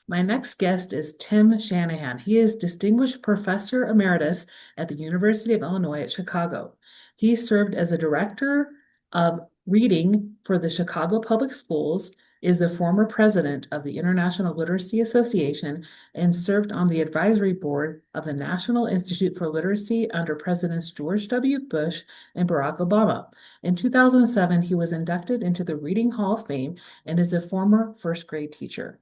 My next guest is Tim Shanahan. He is Distinguished Professor Emeritus at the University of Illinois at Chicago. He served as a director of reading for the Chicago Public Schools, is the former president of the International Literacy Association, and served on the advisory board of the National Institute for Literacy under Presidents George W. Bush and Barack Obama. In 2007, he was inducted into the Reading Hall of Fame and is a former first grade teacher.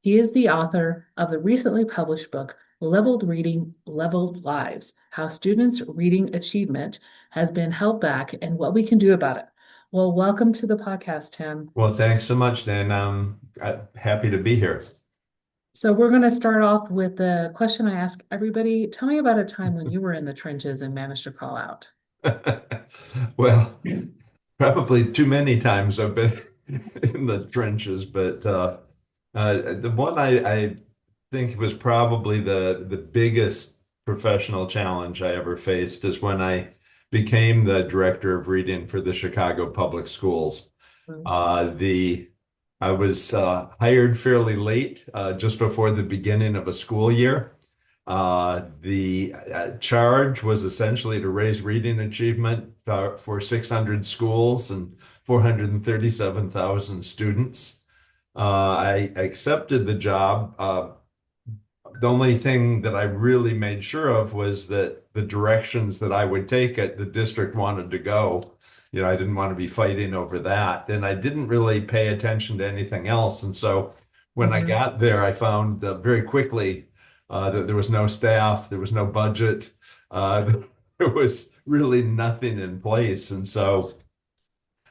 He is the author of the recently published book, Leveled Reading, Leveled Lives: How Students' Reading Achievement Has Been Held Back and What We Can Do About it. Well, welcome to the podcast, Tim. Well, thanks so much, Dan. Happy to be here. So, we're going to start off with the question I ask everybody. Tell me about a time when you were in the trenches and managed to call out. Well, probably too many times I've been in the trenches, but the one I think was probably the biggest professional challenge I ever faced is when I became the director of reading for the Chicago Public Schools. Mm. The I was hired fairly late, just before the beginning of a school year. The charge was essentially to raise reading achievement for 600 schools and 437,000 students. I accepted the job. The only thing that I really made sure of was that the directions that I would take it, the district wanted to go. I didn't want to be fighting over that. And I didn't really pay attention to anything else. And so when I Mhm. got there, I found very quickly that there was no staff, there was no budget, uh, there was really nothing in place. And so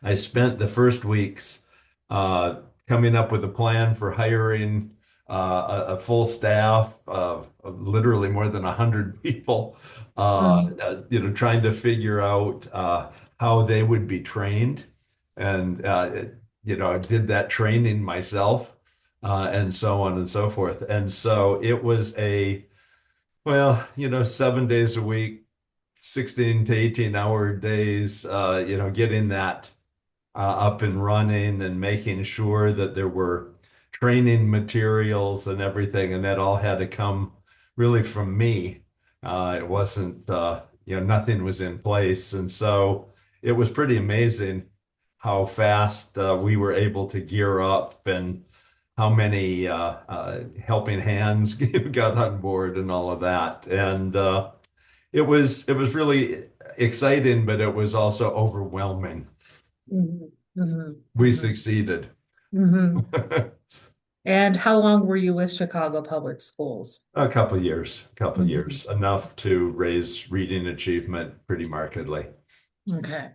I spent the first weeks uh, coming up with a plan for hiring a full staff of literally more than 100 people, Mm. trying to figure out how they would be trained. And, I did that training myself, and so on and so forth. And so it was well, 7 days a week, 16 to 18-hour days, getting that up and running and making sure that there were training materials and everything. And that all had to come really from me. It wasn't, nothing was in place. And so it was pretty amazing how fast we were able to gear up and how many helping hands got on board and all of that. And it was really exciting, but it was also overwhelming. Mhm. Mhm. We Mhm. succeeded. Mhm. And how long were you with Chicago Public Schools? A couple Mhm. years, enough to raise reading achievement pretty markedly. Okay.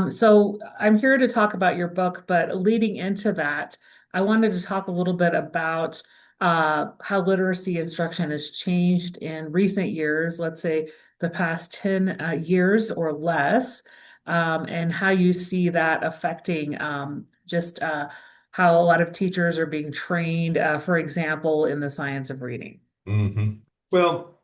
So I'm here to talk about your book, but leading into that, I wanted to talk a little bit about how literacy instruction has changed in recent years, let's say the past 10 years or less, and how you see that affecting just how a lot of teachers are being trained, for example, in the science of reading. hmm Well,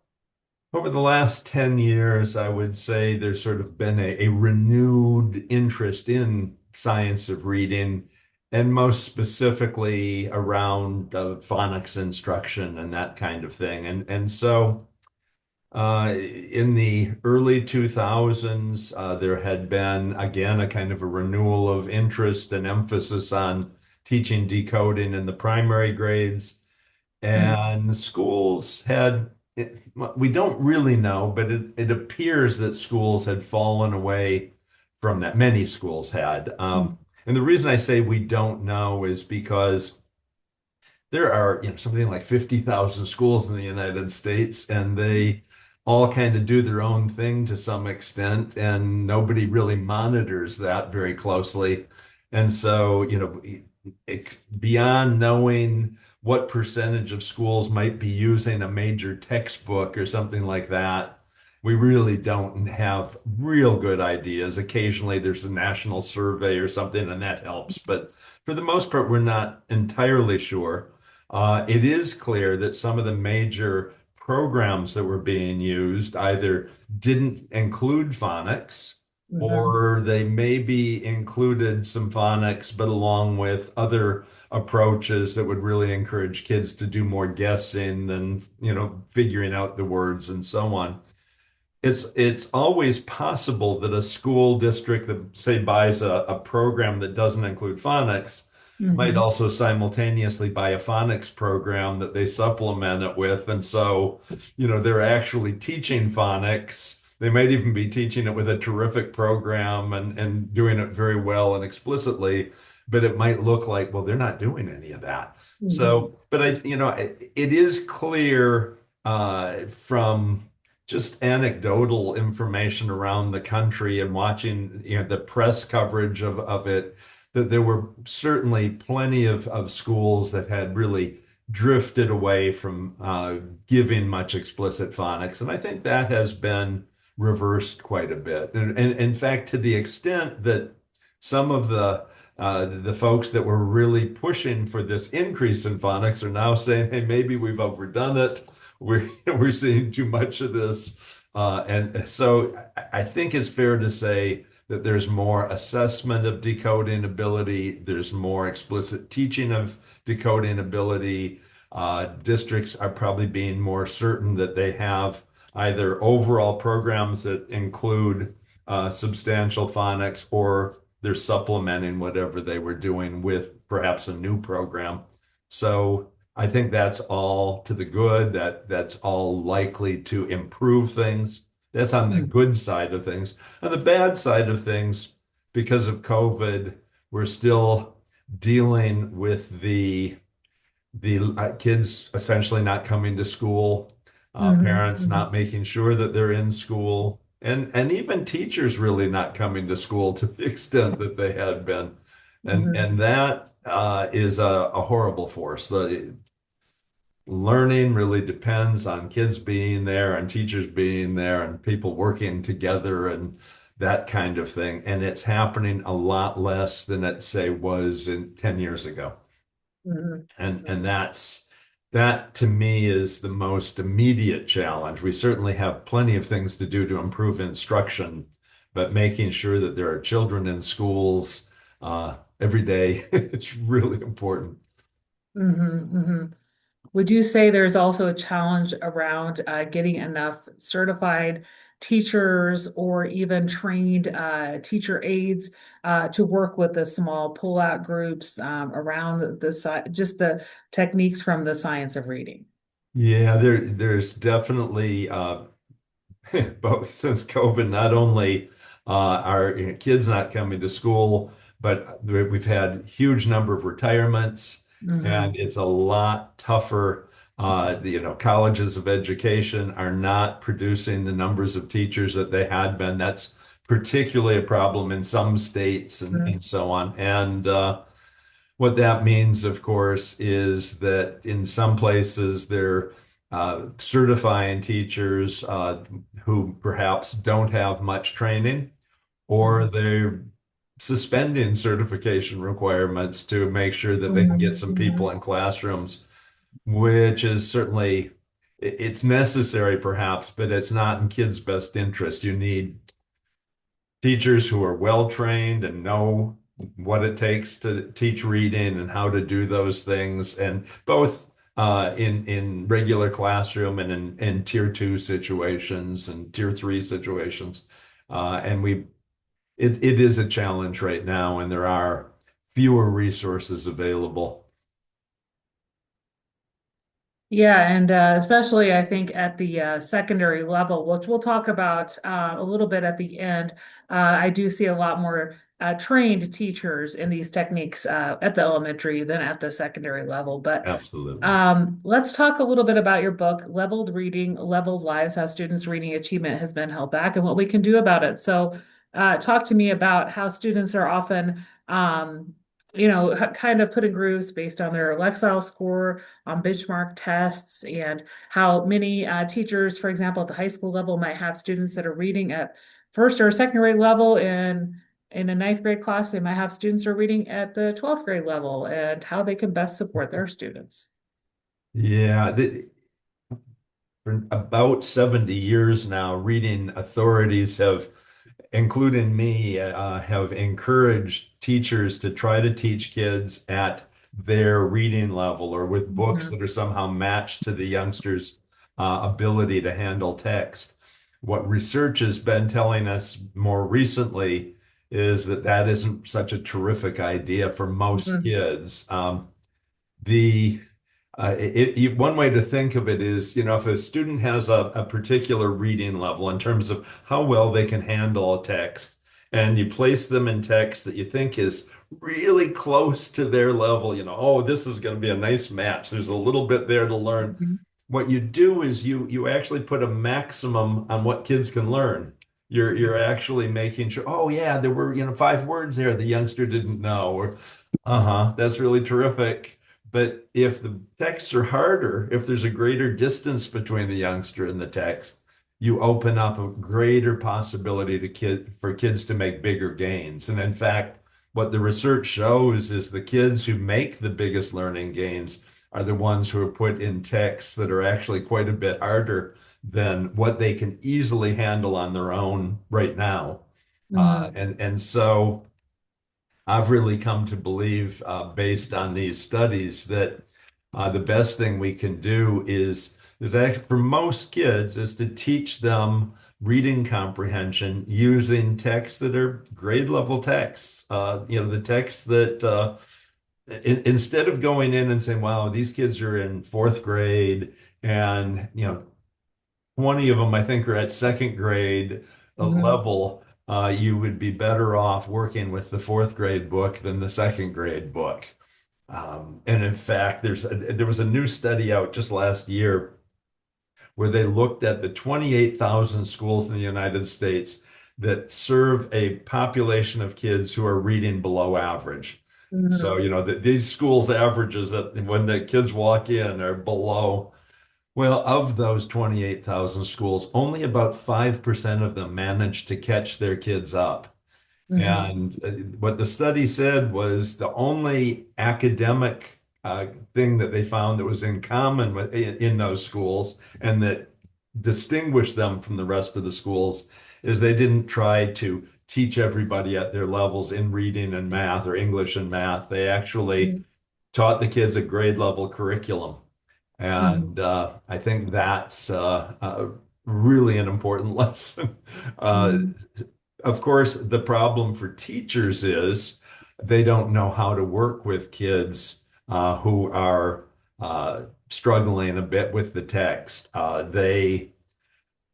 over the last 10 years, I would say there's sort of been a renewed interest in science of reading, and most specifically around phonics instruction and that kind of thing. And so in the early 2000s, there had been, again, a kind of a renewal of interest and emphasis on teaching decoding in the primary grades. Mm, And schools we don't really know, but it appears that schools had fallen away from that. Many schools had. mm, And the reason I say we don't know is because there are, something like 50,000 schools in the United States, and they all kind of do their own thing to some extent, and nobody really monitors that very closely. And so, beyond knowing what percentage of schools might be using a major textbook or something like that, we really don't have real good ideas. Occasionally, there's a national survey or something, and that helps. But for the most part, we're not entirely sure. It is clear that some of the major programs that were being used either didn't include phonics, Mm-hmm. or they maybe included some phonics, but along with other approaches that would really encourage kids to do more guessing and, figuring out the words and so on. It's always possible that a school district that say buys a program that doesn't include phonics might Mm-hmm. also simultaneously buy a phonics program that they supplement it with. And so, they're actually teaching phonics. They might even be teaching it with a terrific program and doing it very well and explicitly, but it might look like, well, they're not doing any of that. Mm-hmm. So, but it is clear from just anecdotal information around the country and watching, the press coverage of it, that there were certainly plenty of schools that had really drifted away from giving much explicit phonics. And I think that has been reversed quite a bit. And in fact, to the extent that some of the folks that were really pushing for this increase in phonics are now saying, hey, maybe we've overdone it. We're seeing too much of this. And so I think it's fair to say that there's more assessment of decoding ability, there's more explicit teaching of decoding ability. Districts are probably being more certain that they have either overall programs that include substantial phonics, or they're supplementing whatever they were doing with perhaps a new program. So I think that's all to the good. That's all likely to improve things. That's on the good side of things. On the bad side of things, because of COVID, we're still dealing with the kids essentially not coming to school, parents Mm-hmm. not making sure that they're in school, and even teachers really not coming to school to the extent that they had been. And Mm-hmm. and that is a horrible force. The learning really depends on kids being there and teachers being there and people working together and that kind of thing. And it's happening a lot less than it, say, was in 10 years ago. Mm-hmm. And that to me is the most immediate challenge. We certainly have plenty of things to do to improve instruction, but making sure that there are children in schools every day, it's really important. Mm-hmm. Mm-hmm. Would you say there's also a challenge around getting enough certified teachers or even trained teacher aides to work with the small pullout groups around just the techniques from the science of reading? Yeah, there's definitely but since COVID, not only are kids not coming to school, but we've had huge number of retirements, and Hmm. it's a lot tougher. Colleges of education are not producing the numbers of teachers that they had been. That's particularly a problem in some states and so on. And what that means, of course, is that in some places they're certifying teachers who perhaps don't have much training, or they're suspending certification requirements to make sure that they can get some people Hmm. in classrooms, which is certainly it's necessary perhaps, but it's not in kids' best interest. You need teachers who are well trained and know what it takes to teach reading and how to do those things, and both in regular classroom and in tier two situations and tier three situations. And it is a challenge right now, and there are fewer resources available. Yeah, and especially I think at the secondary level, which we'll talk about a little bit at the end, I do see a lot more trained teachers in these techniques at the elementary than at the secondary level. But Absolutely. let's talk a little bit about your book, Leveled Reading, Leveled Lives, How Students' Reading Achievement Has Been Held Back and what we can do about it. So, talk to me about how students are often, kind of put in grooves based on their Lexile score, on benchmark tests, and how many teachers, for example, at the high school level, might have students that are reading at first or second grade level, and in a ninth grade class, they might have students who are reading at the 12th grade level, and how they can best support their students. Yeah, for about 70 years now, reading authorities have including me, have encouraged teachers to try to teach kids at their reading level or with books Mhm. that are somehow matched to the youngsters' ability to handle text. What research has been telling us more recently is that that isn't such a terrific idea for most Mhm. kids. The one way to think of it is, if a student has a particular reading level in terms of how well they can handle a text, and you place them in text that you think is really close to their level, oh, this is going to be a nice match. There's a little bit there to learn. Mhm. What you do is you actually put a maximum on what kids can learn. You're Mhm. actually making sure, oh yeah, there were, 5 words there the youngster didn't know, or that's really terrific. But if the texts are harder, if there's a greater distance between the youngster and the text, you open up a greater possibility for kids to make bigger gains. And in fact, what the research shows is the kids who make the biggest learning gains are the ones who are put in texts that are actually quite a bit harder than what they can easily handle on their own right now. Mhm. And so I've really come to believe, based on these studies, that the best thing we can do is actually for most kids is to teach them reading comprehension using texts that are grade level texts. The texts that instead of going in and saying, "Wow, these kids are in fourth grade," and 20 of them, I think, are at second grade Mhm. level. You would be better off working with the fourth grade book than the second grade book. And in fact, there was a new study out just last year where they looked at the 28,000 schools in the United States that serve a population of kids who are reading below average. So, Mhm. these schools' averages that when the kids walk in are below. Well, of those 28,000 schools, only about 5% of them managed to catch their kids up. Mhm. And what the study said was the only academic thing that they found that was in common in those schools and that distinguished them from the rest of the schools is they didn't try to teach everybody at their levels in reading and math or English and math. They actually Mhm. taught the kids a grade level curriculum. Mhm. And I think that's really an important lesson. Uh, Mhm. of course, the problem for teachers is they don't know how to work with kids who are struggling a bit with the text.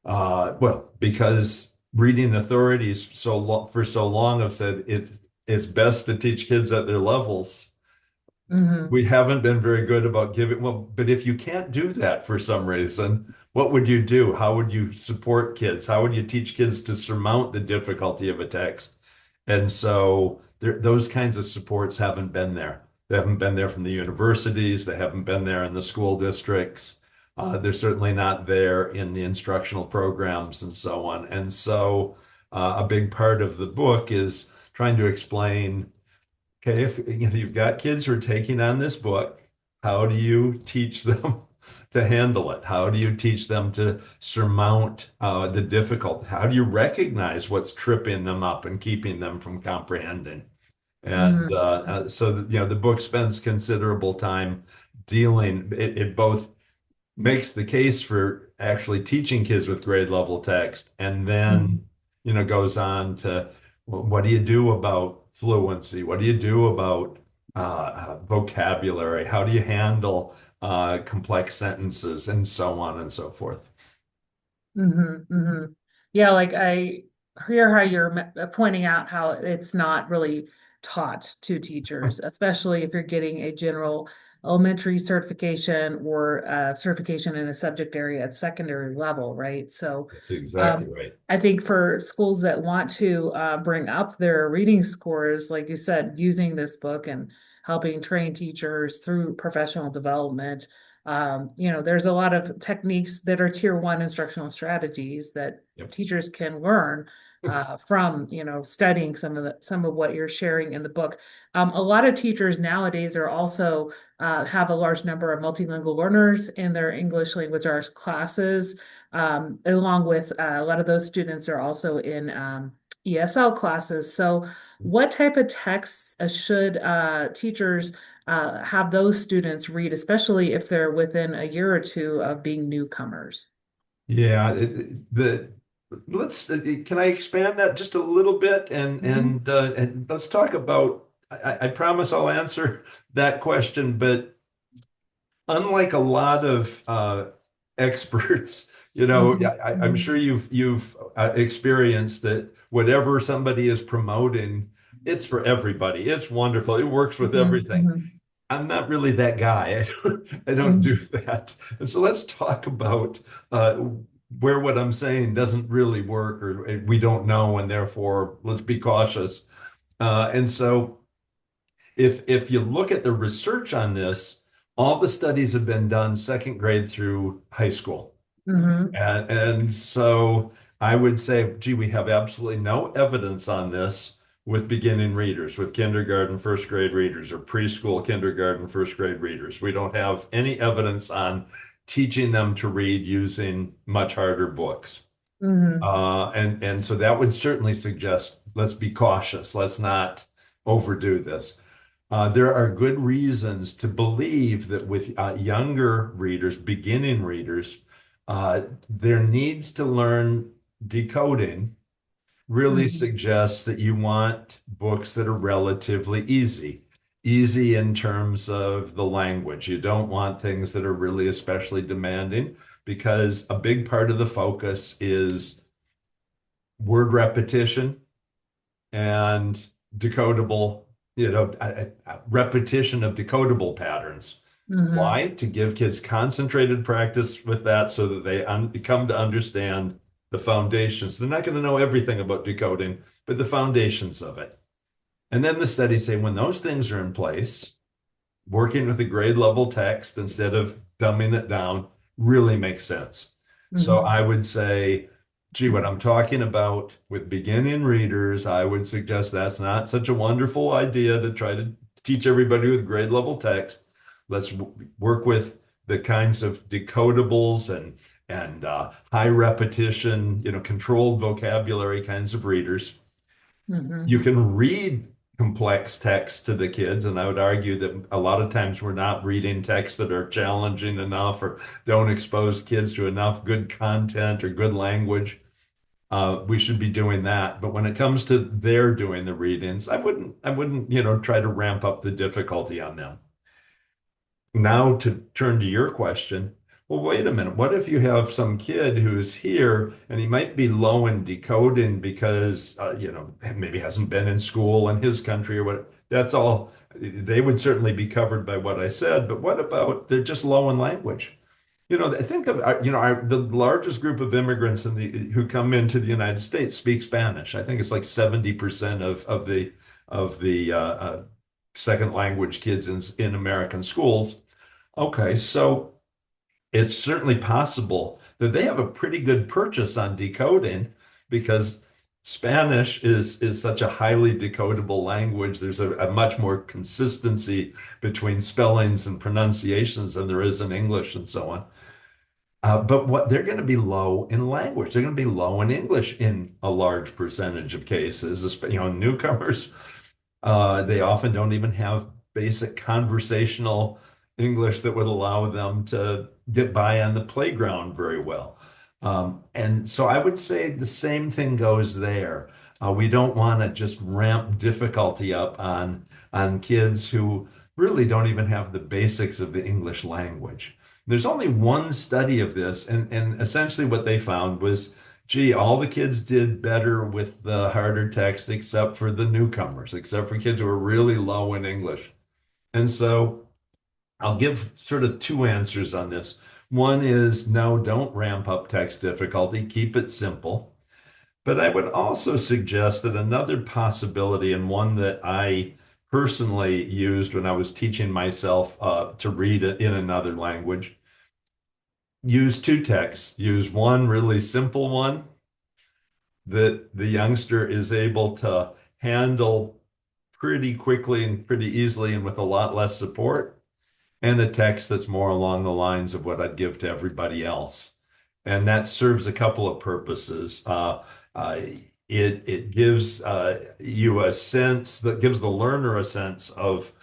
Well, because reading authorities for so long have said it's best to teach kids at their levels. Mhm. We haven't been very good about giving, well, but if you can't do that for some reason, what would you do? How would you support kids? How would you teach kids to surmount the difficulty of a text? And so those kinds of supports haven't been there. They haven't been there from the universities. They haven't been there in the school districts. They're certainly not there in the instructional programs and so on. And so a big part of the book is trying to explain. Okay, if you've got kids who are taking on this book, how do you teach them to handle it? How do you teach them to surmount the difficult? How do you recognize what's tripping them up and keeping them from comprehending? And Mhm. the book spends considerable time dealing. It both makes the case for actually teaching kids with grade level text and Mhm. then goes on to, well, what do you do about fluency, what do you do about vocabulary, how do you handle complex sentences, and so on and so forth. Hmm. Hmm. Yeah, like I hear how you're pointing out how it's not really taught to teachers, especially if you're getting a general elementary certification or certification in a subject area at secondary level, right? So, That's exactly um, right. I think for schools that want to bring up their reading scores, like you said, using this book and helping train teachers through professional development, there's a lot of techniques that are tier one instructional strategies that Yep. teachers can learn from, studying some of what you're sharing in the book. A lot of teachers nowadays are also have a large number of multilingual learners in their English language arts classes, along with a lot of those students are also in ESL classes. So, what type of texts should teachers have those students read, especially if they're within a year or two of being newcomers? Yeah, let's can I expand that just a little bit Mhm. and let's talk about I promise I'll answer that question, but unlike a lot of experts, Mhm. I'm sure Mhm. you've experienced that whatever somebody is promoting, it's for everybody. It's wonderful. It works with Mhm. everything. Mhm. I'm not really that guy. I don't do Mhm. that. And so let's talk about uh, where what I'm saying doesn't really work or we don't know, and therefore let's be cautious. And so if you look at the research on this, all the studies have been done second grade through high school. Mhm. And so I would say, gee, we have absolutely no evidence on this with beginning readers, with kindergarten, first grade readers, or preschool, kindergarten, first grade readers. We don't have any evidence on teaching them to read using much harder books. Mhm. And so that would certainly suggest let's be cautious. Let's not overdo this. There are good reasons to believe that with younger readers, beginning readers, their needs to learn decoding really Mhm. suggests that you want books that are relatively easy. Easy in terms of the language. You don't want things that are really especially demanding because a big part of the focus is word repetition and decodable, repetition of decodable patterns. Mhm. Why? To give kids concentrated practice with that so that they come to understand the foundations. They're not going to know everything about decoding, but the foundations of it. And then the studies say when those things are in place, working with a grade level text instead of dumbing it down really makes sense. So Mhm. I would say, gee, what I'm talking about with beginning readers, I would suggest that's not such a wonderful idea to try to teach everybody with grade level text. Let's work with the kinds of decodables and high repetition, controlled vocabulary kinds of readers. You Mhm. can read complex text to the kids, and I would argue that a lot of times we're not reading texts that are challenging enough or don't expose kids to enough good content or good language. We should be doing that. But when it comes to their doing the readings, I wouldn't, try to ramp up the difficulty on them. Now to turn to your question, well, wait a minute. What if you have some kid who's here and he might be low in decoding because, maybe hasn't been in school in his country or what? That's all. They would certainly be covered by what I said. But what about they're just low in language? I think of, the largest group of immigrants who come into the United States speak Spanish. I think it's like 70% of the second language kids in American schools. Okay, so it's certainly possible that they have a pretty good purchase on decoding because Spanish is such a highly decodable language. There's a much more consistency between spellings and pronunciations than there is in English and so on. But what they're going to be low in language. They're going to be low in English in a large percentage of cases. Newcomers, they often don't even have basic conversational English that would allow them to get by on the playground very well. And so I would say the same thing goes there. We don't want to just ramp difficulty up on kids who really don't even have the basics of the English language. There's only one study of this, and essentially what they found was, gee, all the kids did better with the harder text except for the newcomers, except for kids who were really low in English. And so I'll give sort of two answers on this. One is no, don't ramp up text difficulty, keep it simple. But I would also suggest that another possibility, and one that I personally used when I was teaching myself to read in another language, use two texts. Use one really simple one that the youngster is able to handle pretty quickly and pretty easily and with a lot less support, and a text that's more along the lines of what I'd give to everybody else. And that serves a couple of purposes. it gives you a sense that gives the learner a sense of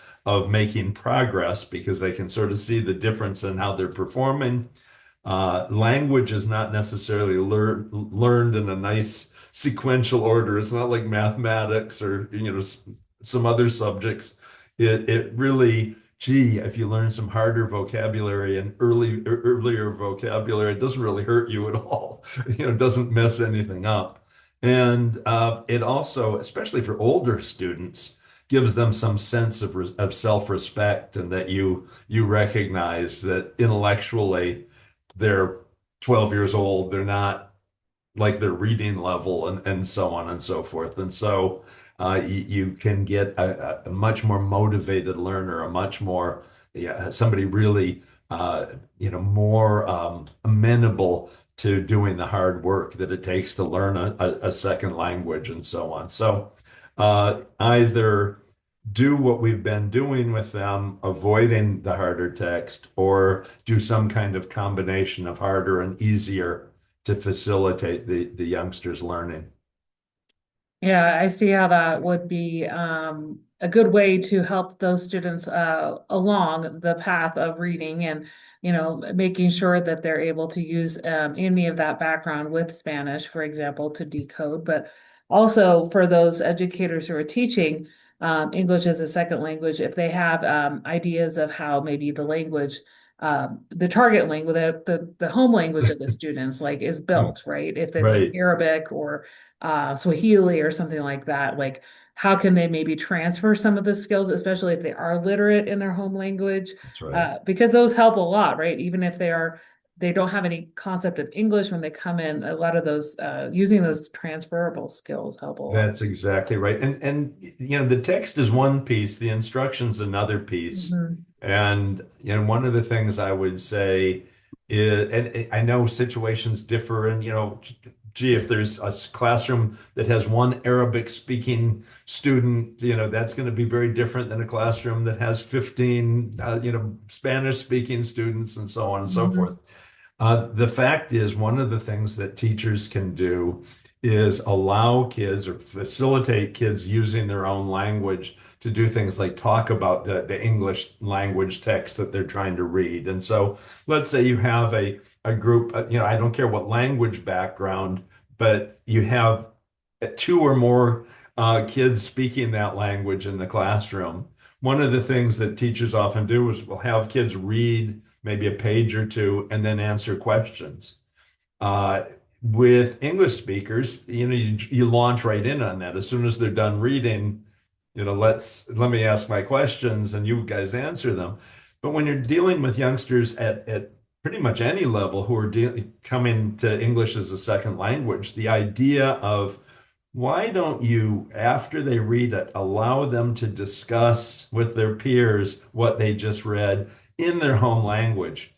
making progress because they can sort of see the difference in how they're performing. Language is not necessarily learned in a nice sequential order. It's not like mathematics or some other subjects. It really, gee, if you learn some harder vocabulary and earlier vocabulary, it doesn't really hurt you at all. It doesn't mess anything up. And it also, especially for older students, gives them some sense of self-respect and that you recognize that intellectually they're 12 years old. They're not like their reading level and so on and so forth. And so you can get a much more motivated learner, a much more, yeah, somebody really, more amenable to doing the hard work that it takes to learn a second language and so on. So either do what we've been doing with them, avoiding the harder text, or do some kind of combination of harder and easier to facilitate the youngsters' learning. Yeah, I see how that would be a good way to help those students along the path of reading and, making sure that they're able to use any of that background with Spanish, for example, to decode. But also for those educators who are teaching English as a second language, if they have ideas of how maybe the language, the target language, the home language of the students, like is built, right? If it's Right. Arabic or Swahili or something like that. Like, how can they maybe transfer some of the skills, especially if they are literate in their home language? That's right. Because those help a lot, right? Even if they don't have any concept of English when they come in, a lot of those using those transferable skills help a lot. That's exactly right. And the text is one piece, the instruction's another piece. Mhm. And one of the things I would say is, and I know situations differ, and gee, if there's a classroom that has one Arabic speaking student, that's going to be very different than a classroom that has 15, Spanish speaking students and so on and so forth. Mhm. The fact is, one of the things that teachers can do is allow kids or facilitate kids using their own language to do things like talk about the English language text that they're trying to read. And so let's say you have a group, I don't care what language background, but you have two or more kids speaking that language in the classroom. One of the things that teachers often do is we'll have kids read maybe a page or two and then answer questions. Uh, with English speakers, you launch right in on that. As soon as they're done reading, let me ask my questions and you guys answer them. But when you're dealing with youngsters at pretty much any level who are coming to English as a second language, the idea of why don't you, after they read it, allow them to discuss with their peers what they just read in their home language?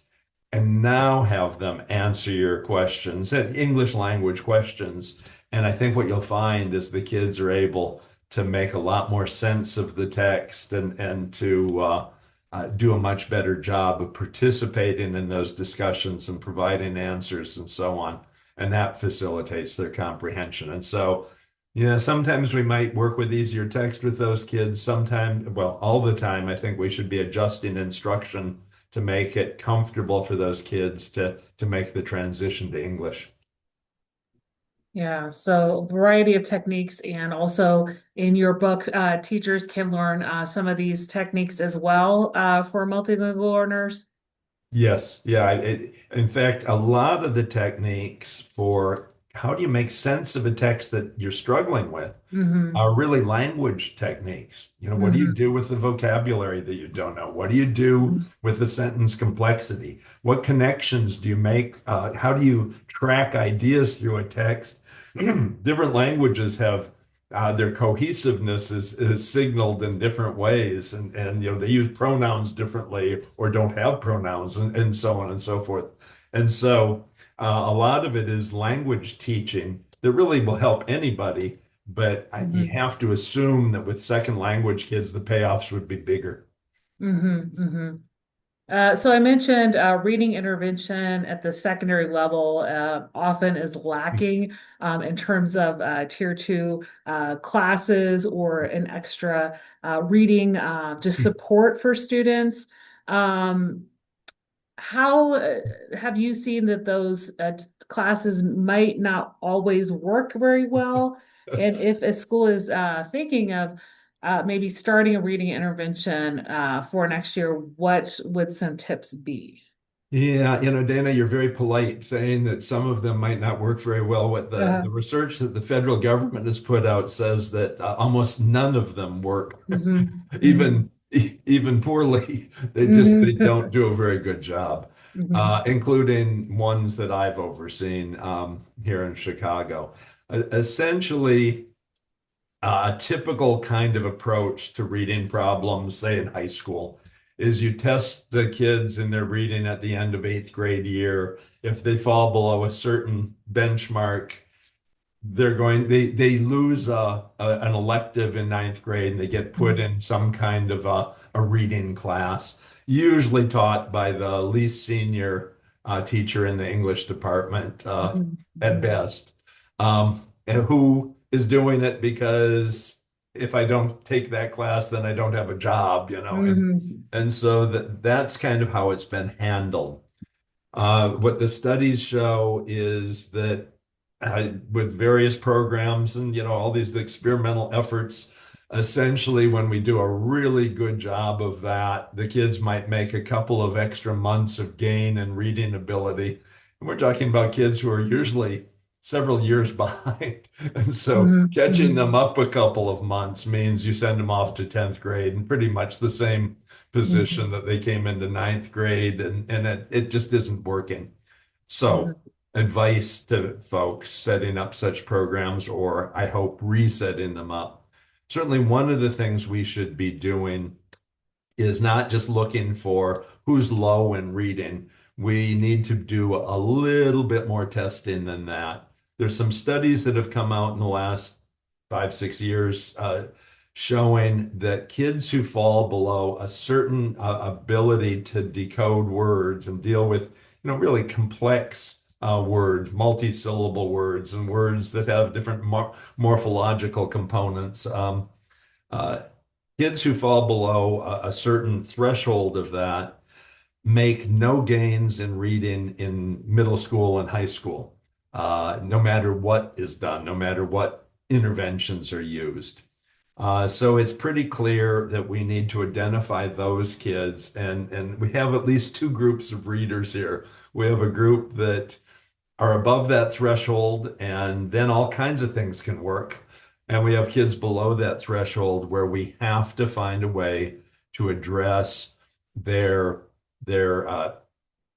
And now have them answer your questions, English language questions. And I think what you'll find is the kids are able to make a lot more sense of the text and to do a much better job of participating in those discussions and providing answers and so on. And that facilitates their comprehension. And so, sometimes we might work with easier text with those kids. Sometimes, well, all the time, I think we should be adjusting instruction to make it comfortable for those kids to make the transition to English. Yeah, so a variety of techniques, and also in your book, teachers can learn some of these techniques as well for multilingual learners. Yes, yeah. In fact, a lot of the techniques for how do you make sense of a text that you're struggling with Hmm. are really language techniques. What do you Hmm. do with the vocabulary that you don't know? What do you do with the sentence complexity? What connections do you make? How do you track ideas through a text? Different languages have their cohesiveness is signaled in different ways, and they use pronouns differently or don't have pronouns, and so on and so forth. And so a lot of it is language teaching that really will help anybody, but you Hmm. have to assume that with second language kids, the payoffs would be bigger. Hmm. Hmm. So I mentioned reading intervention at the secondary level often is lacking in terms of tier two classes or an extra reading just support for students. Um, how have you seen that those classes might not always work very well? And if a school is thinking of maybe starting a reading intervention for next year, what would some tips be? Yeah, Dana, you're very polite saying that some of them might not work very well. What the Uh, research that the federal government has put out says that almost none of them work, mhm, mhm, even poorly. They don't mhm, do a very good job, mhm, including ones that I've overseen here in Chicago. Essentially, a typical kind of approach to reading problems, say in high school, is you test the kids in their reading at the end of eighth grade year. If they fall below a certain benchmark, they lose an elective in ninth grade and they get put mhm, in some kind of a reading class, usually taught by the least senior teacher in the English department mhm, at mhm, best, and who is doing it because if I don't take that class, then I don't have a job, mhm, and so that's kind of how it's been handled. What the studies show is that with various programs and all these experimental efforts, essentially when we do a really good job of that, the kids might make a couple of extra months of gain in reading ability. And we're talking about kids who are usually several years behind. And so mhm, catching them mhm, up a couple of months means you send them off to 10th grade and pretty much the same position mhm, that they came into ninth grade, and it just isn't working. So, mhm, advice to folks setting up such programs, or I hope resetting them up. Certainly, one of the things we should be doing is not just looking for who's low in reading. We need to do a little bit more testing than that. There's some studies that have come out in the last 5, 6 years showing that kids who fall below a certain ability to decode words and deal with, really complex words, multi-syllable words, and words that have different morphological components. Uh, Kids who fall below a certain threshold of that make no gains in reading in middle school and high school, no matter what is done, no matter what interventions are used. So it's pretty clear that we need to identify those kids, and we have at least two groups of readers here. We have a group that are above that threshold, and then all kinds of things can work. And we have kids below that threshold where we have to find a way to address their their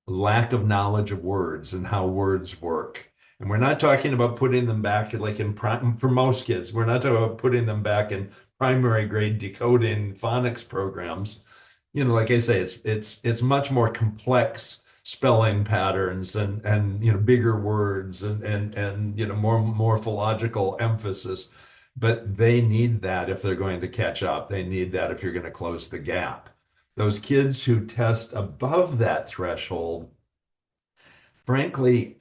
lack of knowledge of words and how words work. And we're not talking about putting them back like in prime for most kids. We're not talking about putting them back in primary grade decoding phonics programs. Like I say, it's much more complex spelling patterns and bigger words and more morphological emphasis. But they need that if they're going to catch up. They need that if you're going to close the gap. Those kids who test above that threshold, frankly,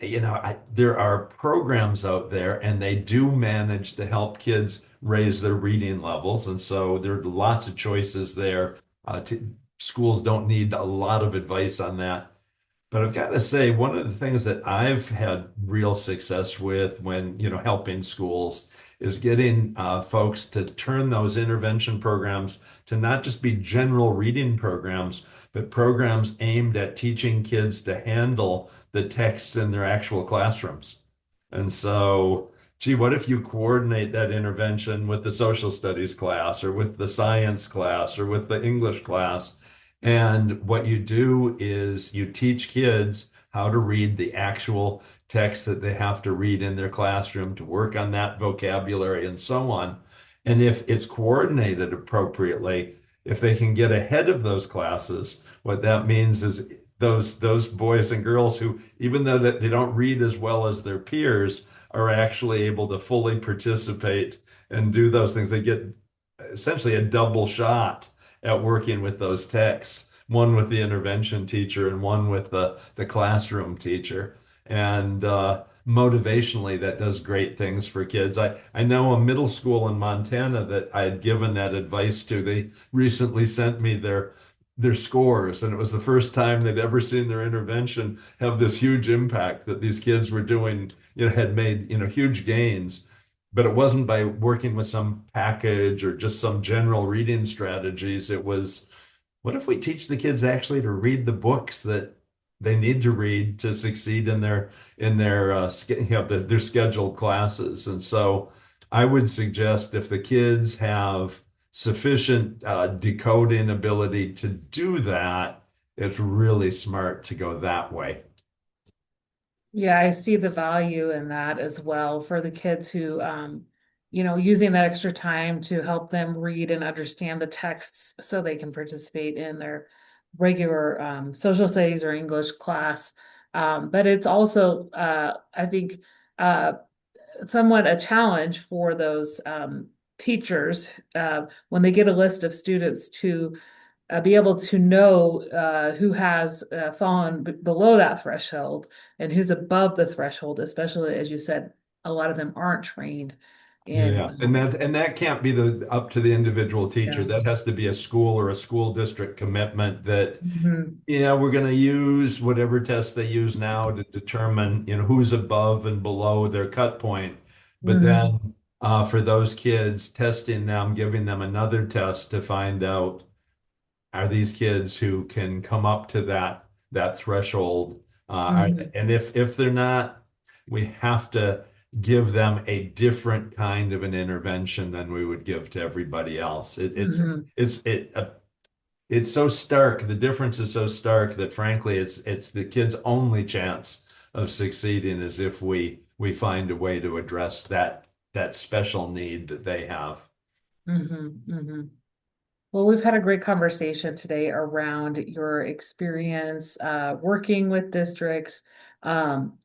there are programs out there and they do manage to help kids raise their reading levels. And so there are lots of choices there. Schools don't need a lot of advice on that. But I've got to say, one of the things that I've had real success with when, helping schools is getting folks to turn those intervention programs to not just be general reading programs, but programs aimed at teaching kids to handle the texts in their actual classrooms. And so, gee, what if you coordinate that intervention with the social studies class or with the science class or with the English class? And what you do is you teach kids how to read the actual text that they have to read in their classroom to work on that vocabulary and so on. And if it's coordinated appropriately, if they can get ahead of those classes, what that means is those boys and girls who, even though that they don't read as well as their peers, are actually able to fully participate and do those things. They get essentially a double shot at working with those texts one with the intervention teacher and one with the classroom teacher. And motivationally, that does great things for kids. I know a middle school in Montana that I had given that advice to. They recently sent me their scores, and it was the first time they'd ever seen their intervention have this huge impact that these kids were doing, had made, huge gains. But it wasn't by working with some package or just some general reading strategies. It was, what if we teach the kids actually to read the books that they need to read to succeed in their scheduled classes? And so I would suggest if the kids have sufficient decoding ability to do that, it's really smart to go that way. Yeah, I see the value in that as well for the kids who, using that extra time to help them read and understand the texts so they can participate in their regular social studies or English class. But it's also, I think, uh, somewhat a challenge for those teachers when they get a list of students to be able to know who has fallen below that threshold and who's above the threshold, especially as you said, a lot of them aren't trained in, Yeah, and that can't be the up to the individual teacher. yeah. That has to be a school or a school district commitment that, Mhm. we're going to use whatever test they use now to determine, who's above and below their cut point. But Mhm. then for those kids, testing them, giving them another test to find out, are these kids who can come up to that threshold? Mhm. And if they're not, we have to give them a different kind of an intervention than we would give to everybody else. Mhm. It's so stark. The difference is so stark that frankly, it's the kid's only chance of succeeding is if we find a way to address that special need that they have. Mhm. Mhm. Well, we've had a great conversation today around your experience working with districts,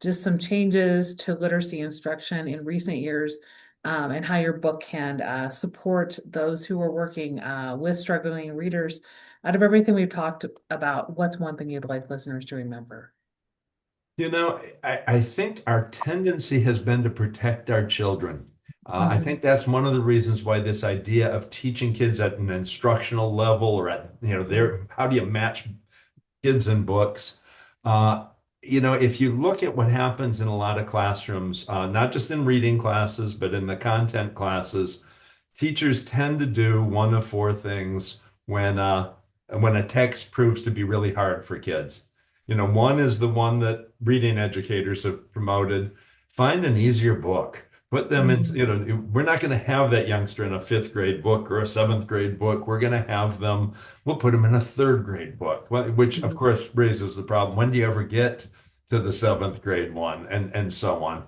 just some changes to literacy instruction in recent years, and how your book can support those who are working with struggling readers. Out of everything we've talked about, what's one thing you'd like listeners to remember? I think our tendency has been to protect our children. I Mhm. think that's one of the reasons why this idea of teaching kids at an instructional level or at, how do you match kids and books? Uh, if you look at what happens in a lot of classrooms, not just in reading classes, but in the content classes, teachers tend to do one of four things when a text proves to be really hard for kids. One is the one that reading educators have promoted. Find an easier book. Put them in, Mhm. we're not going to have that youngster in a fifth grade book or a seventh grade book. We're going to have them, we'll put them in a third grade book, which of Mhm. course raises the problem. When do you ever get to the seventh grade one and so on?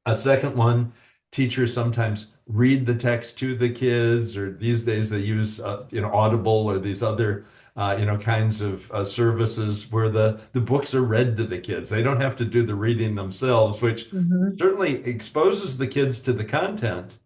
A second one, teachers sometimes read the text to the kids, or these days they use, Audible or these other, kinds of services where the books are read to the kids. They don't have to do the reading themselves, which Mhm. certainly exposes the kids to the content,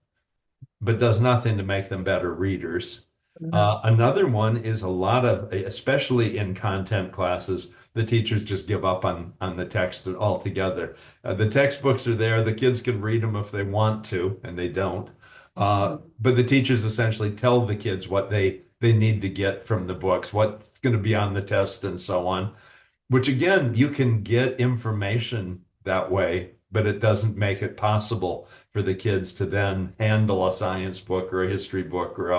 but does nothing to make them better readers. Mhm. Another one is a lot of, especially in content classes, the teachers just give up on the text altogether. The textbooks are there, the kids can read them if they want to, and they don't. Mhm. But the teachers essentially tell the kids what they need to get from the books, what's going to be on the test, and so on. Which again, you can get information that way, but it doesn't make it possible for the kids to then handle a science book or a history book or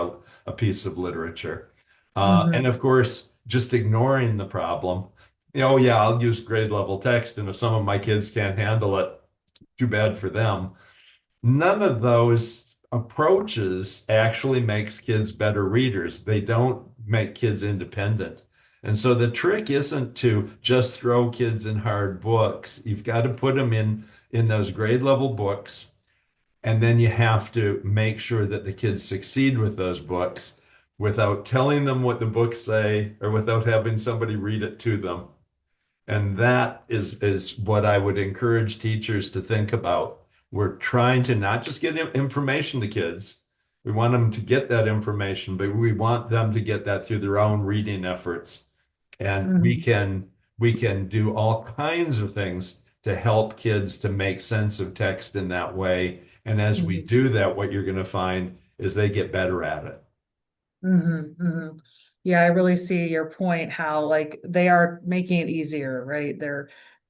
a piece of literature. And Mhm. of course, just ignoring the problem. Oh yeah, I'll use grade level text, and if some of my kids can't handle it, too bad for them. None of those approaches actually makes kids better readers. They don't make kids independent. And so the trick isn't to just throw kids in hard books. You've got to put them in those grade level books, and then you have to make sure that the kids succeed with those books without telling them what the books say or without having somebody read it to them. And that is what I would encourage teachers to think about. We're trying to not just get information to kids. We want them to get that information, but we want them to get that through their own reading efforts. And Mhm. we can do all kinds of things to help kids to make sense of text in that way. And as we Mhm. do that, what you're going to find is they get better at it. Mhm. Mhm. Yeah, I really see your point, how like they are making it easier, right? They're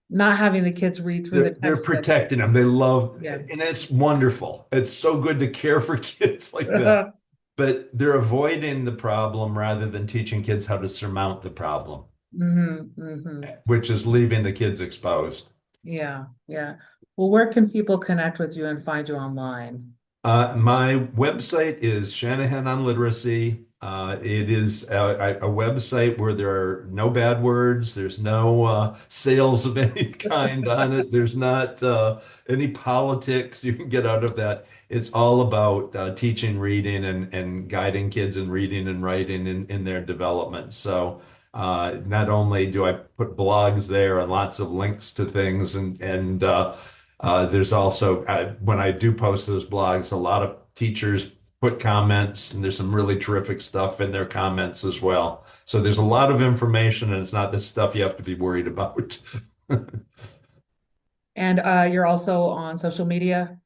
not having the kids read through the They're textbook. protecting them. They love, Yeah. and it's wonderful. It's so good to care for kids like that. But they're avoiding the problem rather than teaching kids how to surmount the problem, Hmm. Hmm. which is leaving the kids exposed. Yeah, yeah. Well, where can people connect with you and find you online? My website is Shanahan on Literacy. It is a website where there are no bad words. There's no sales of any kind on it. There's not any politics you can get out of that. It's all about teaching reading and guiding kids in reading and writing in their development. So not only do I put blogs there and lots of links to things and there's also, when I do post those blogs, a lot of teachers put comments, and there's some really terrific stuff in their comments as well. So there's a lot of information, and it's not the stuff you have to be worried about. And you're also on social media.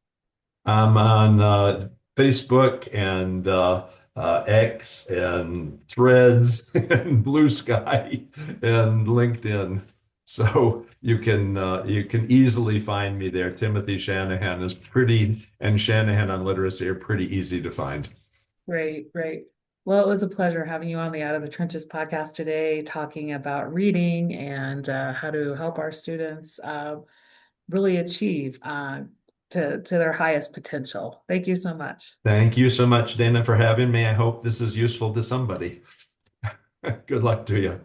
I'm on Facebook and X and Threads and Blue Sky and LinkedIn. So you can easily find me there. Timothy Shanahan is pretty, and Shanahan on Literacy are pretty easy to find. Great, great. Well, it was a pleasure having you on the Out of the Trenches podcast today, talking about reading and how to help our students really achieve to their highest potential. Thank you so much. Thank you so much, Dana, for having me. I hope this is useful to somebody. Good luck to you.